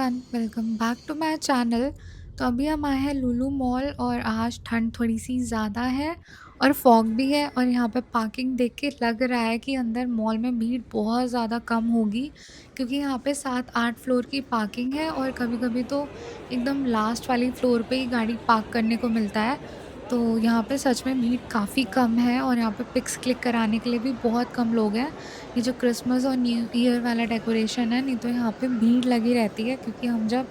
Everyone, welcome back to my channel. तो अभी हम आए हैं लुलु मॉल और आज ठंड थोड़ी सी ज़्यादा है और फॉग भी है और यहाँ पे पार्किंग देख के लग रहा है कि अंदर मॉल में भीड़ बहुत ज़्यादा कम होगी, क्योंकि यहाँ पे 7-8 फ्लोर की पार्किंग है और कभी-कभी तो एकदम लास्ट वाली फ्लोर पे ही गाड़ी पार्क करने को मिलता है। तो यहाँ पे सच में भीड़ काफ़ी कम है और यहाँ पे पिक्स क्लिक कराने के लिए भी बहुत कम लोग हैं। ये जो क्रिसमस और न्यू ईयर वाला डेकोरेशन है, नहीं तो यहाँ पे भीड़ लगी रहती है, क्योंकि हम जब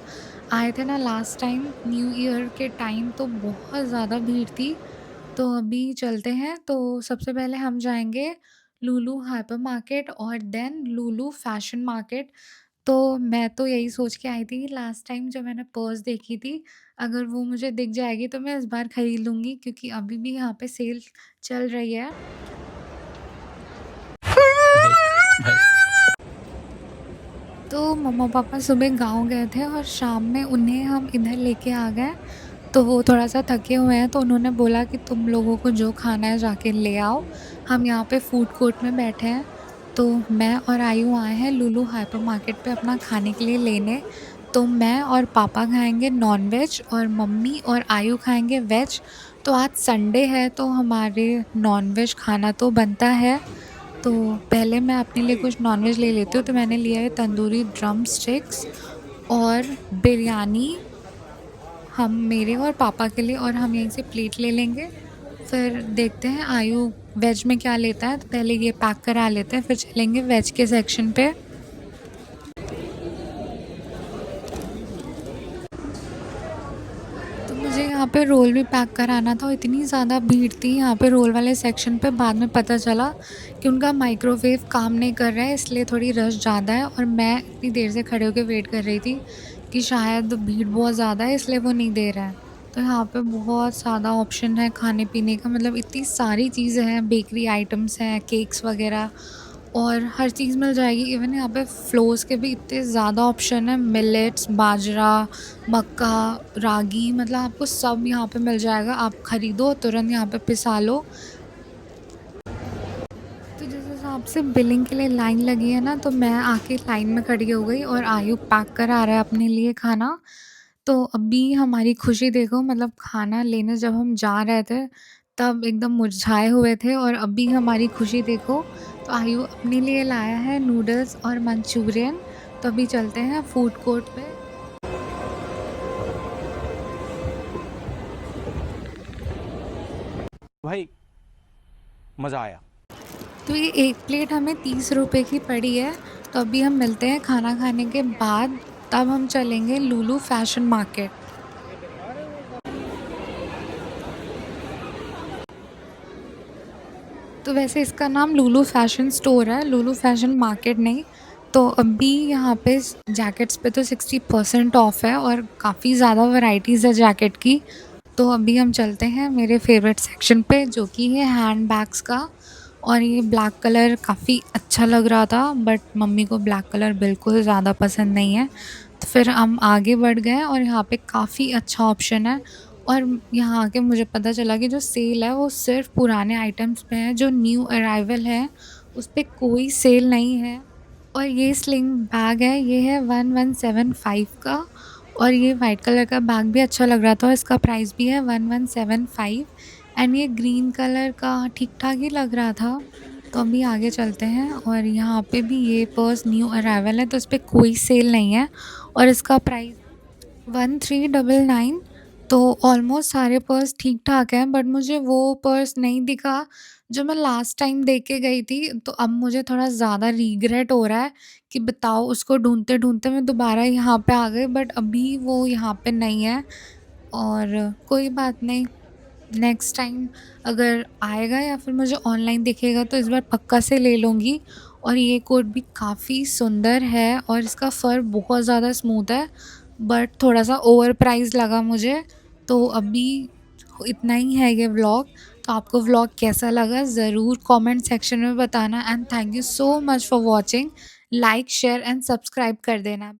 आए थे ना लास्ट टाइम न्यू ईयर के टाइम तो बहुत ज़्यादा भीड़ थी। तो अभी चलते हैं, तो सबसे पहले हम जाएँगे लुलु हाइपर मार्केट और देन लुलु फैशन मार्केट। तो मैं तो यही सोच के आई थी कि लास्ट टाइम जब मैंने पर्स देखी थी, अगर वो मुझे दिख जाएगी तो मैं इस बार खरीद लूँगी, क्योंकि अभी भी यहाँ पे सेल चल रही है। भाई भाई तो मम्मा-पापा सुबह गाँव गए थे और शाम में उन्हें हम इधर लेके आ गए। तो वो थोड़ा-सा थके हुए हैं, तो उन्होंने बोला कि तुम लोगों को जो खाना है जाके ले आओ। हम यहाँ पे फूड कोर्ट में बैठे हैं। तो मैं और आयु आए हैं लुलु हाइपर मार्केट पे अपना खाने के लिए लेने। तो मैं और पापा खाएँगे नॉन-वेज और मम्मी और आयु खाएँगे वेज। तो आज संडे है तो हमारे नॉन-वेज खाना तो बनता है। तो पहले मैं अपने लिए कुछ नॉनवेज ले लेती हूँ, तो मैंने लिया है तंदूरी ड्रम स्टिक्स और बिरयानी, हम मेरे और पापा के लिए, और हम यहीं से प्लेट ले लेंगे। फिर देखते हैं आयु वेज में क्या लेता है, तो पहले ये पैक करा लेते हैं फिर चलेंगे वेज के सेक्शन पे। तो मुझे यहाँ पे रोल भी पैक कराना था और इतनी ज़्यादा भीड़ थी यहाँ पे रोल वाले सेक्शन पे, बाद में पता चला कि उनका माइक्रोवेव काम नहीं कर रहा है, इसलिए थोड़ी रश ज़्यादा है और मैं इतनी देर से खड़े होकर वेट कर रही थी कि शायद भीड़ बहुत ज़्यादा है इसलिए वो नहीं दे रहा है। तो यहाँ पे बहुत ज़्यादा ऑप्शन है खाने पीने का, मतलब इतनी सारी चीज़ें हैं, बेकरी आइटम्स हैं, केक्स वगैरह और हर चीज़ मिल जाएगी। इवन यहाँ पे फ्लोर्स के भी इतने ज़्यादा ऑप्शन है, मिलेट्स, बाजरा, मक्का, रागी, मतलब आपको सब यहाँ पे मिल जाएगा। आप ख़रीदो तुरंत यहाँ पे पिसा लो। तो जिस हिसाब से बिलिंग के लिए लाइन लगी है ना, तो मैं आके लाइन में खड़ी हो गई और आयु पैक करा रहा है अपने लिए खाना। तो अभी हमारी खुशी देखो, मतलब खाना लेने जब हम जा रहे थे तब एकदम मुरझाए हुए थे और अभी हमारी खुशी देखो। तो आयु अपने लिए लाया है नूडल्स और मंचूरियन। तो अभी चलते हैं फूड कोर्ट पे। भाई मज़ा आया। तो ये एक प्लेट हमें 30 रुपए की पड़ी है। तो अभी हम मिलते हैं खाना खाने के बाद, तब हम चलेंगे लुलु फैशन मार्केट। तो वैसे इसका नाम लुलु फैशन स्टोर है, लुलु फैशन मार्केट नहीं। तो अभी यहाँ पे जैकेट्स पे तो 60% ऑफ है और काफ़ी ज़्यादा वैराइटीज़ है जैकेट की। तो अभी हम चलते हैं मेरे फेवरेट सेक्शन पे, जो कि है हैंड बैग्स का। और ये ब्लैक कलर काफ़ी अच्छा लग रहा था, बट मम्मी को ब्लैक कलर बिल्कुल ज़्यादा पसंद नहीं है। तो फिर हम आगे बढ़ गए और यहाँ पे काफ़ी अच्छा ऑप्शन है। और यहाँ आके मुझे पता चला कि जो सेल है वो सिर्फ पुराने आइटम्स पे है, जो न्यू अराइवल है उस पे कोई सेल नहीं है। और ये स्लिंग बैग है, ये है 1175 का। और ये वाइट कलर का बैग भी अच्छा लग रहा था और इसका प्राइस भी है 1175। एंड ये ग्रीन कलर का ठीक ठाक ही लग रहा था। तो अभी आगे चलते हैं और यहाँ पे भी ये पर्स न्यू अराइवल है, तो इस पर कोई सेल नहीं है और इसका प्राइस 1399। तो ऑलमोस्ट सारे पर्स ठीक ठाक हैं, बट मुझे वो पर्स नहीं दिखा जो मैं लास्ट टाइम देख के गई थी। तो अब मुझे थोड़ा ज़्यादा रिग्रेट हो रहा है कि बताओ, उसको ढूंढते ढूंढते मैं दोबारा यहाँ पे आ गई, बट अभी वो यहाँ पे नहीं है। और कोई बात नहीं, नेक्स्ट टाइम अगर आएगा या फिर मुझे ऑनलाइन दिखेगा तो इस बार पक्का से ले लूँगी। और ये कोट भी काफ़ी सुंदर है और इसका फ़र बहुत ज़्यादा स्मूथ है, बट थोड़ा-सा ओवर प्राइस लगा मुझे। तो अभी इतना ही है ये व्लॉग। तो आपको व्लॉग कैसा लगा ज़रूर कमेंट सेक्शन में बताना। And thank you so much for watching. Like, share and subscribe कर देना।